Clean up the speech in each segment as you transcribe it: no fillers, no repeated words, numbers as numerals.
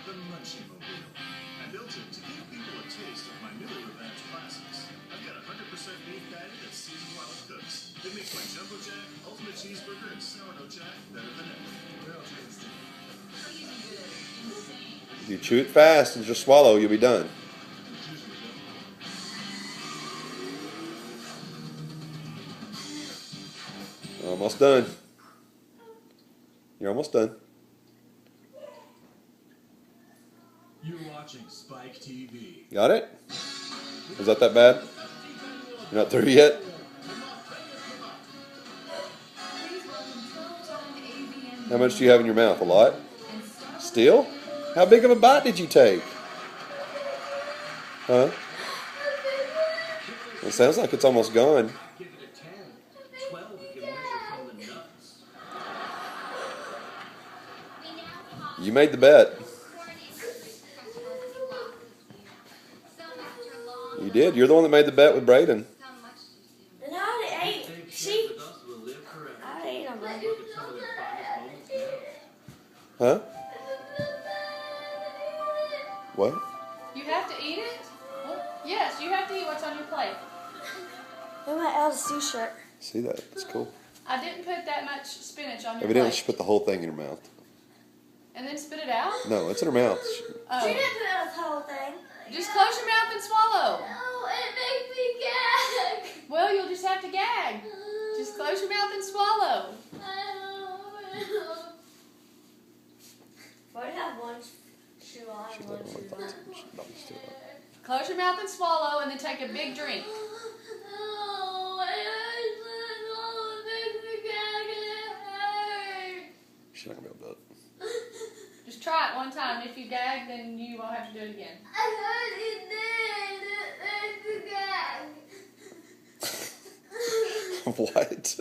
The Munchie-Mobile. I built it to give people a taste of my newly revamped classics. I've got 100% beef patty that's seasoned while it cooks. It makes my Jumbo Jack, Ultimate Cheeseburger, and Sourdough Jack better than ever. Real tasty. If you chew it fast and just swallow, you'll be done. Almost done. You're almost done. You're watching Spike TV. Got it? Is that bad? You're not through yet? How much do you have in your mouth? A lot? Still? How big of a bite did you take? Huh? It sounds like it's almost gone. Give it a 10. 12 if you measure from the nuts. You made the bet. You did. You're the one that made the bet with Braden. And I already ate. See? I ate them. Huh? What? You have to eat it? Yes, you have to eat what's on your plate. Look at my LSU shirt. See that? It's cool. I didn't put that much spinach on your Evidently, plate. she put the whole thing in her mouth. And then spit it out? No, it's in her mouth. She Oh. didn't put out the whole thing. Just close your mouth and swallow. No, it makes me gag. Well, you'll just have to gag. Just close your mouth and swallow. Why do you have one shoe on and one shoe on? Close your mouth and swallow, and then take a big drink. She's not going to be able to do Just try it one time. If you gag, then you won't have to do it again. it. What?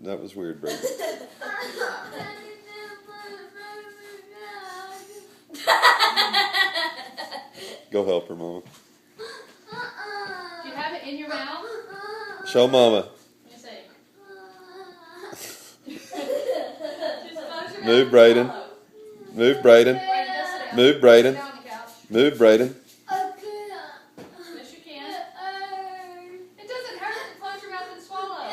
That was weird, Braden. Go help her, Mama. Do you have it in your mouth? Show Mama. Let me see. Just close your mouth Move, and Braden. swallow. Move, Braden. Braden, go sit down. Move, Braden. Sit down on the couch. Move, Braden. Yes, you can. It doesn't hurt to close your mouth and swallow.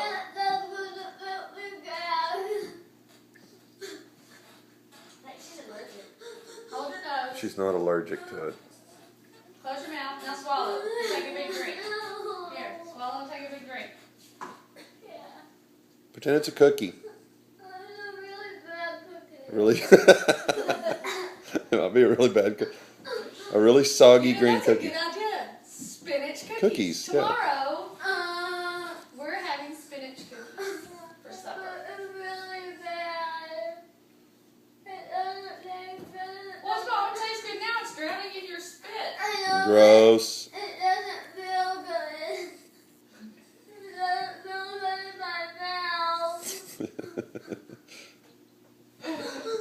Hold your nose. She's not allergic to it. Close your mouth. Now swallow. Take a big drink. Here, swallow and take a big drink. Pretend it's a cookie. Really? It might be a really bad cookie. A really soggy green That's a cookie. good idea. Spinach cookies. Cookies, yeah. Tomorrow, we're having spinach cookies for supper. Well, it's going to taste good now. It's drowning in your spit. Gross.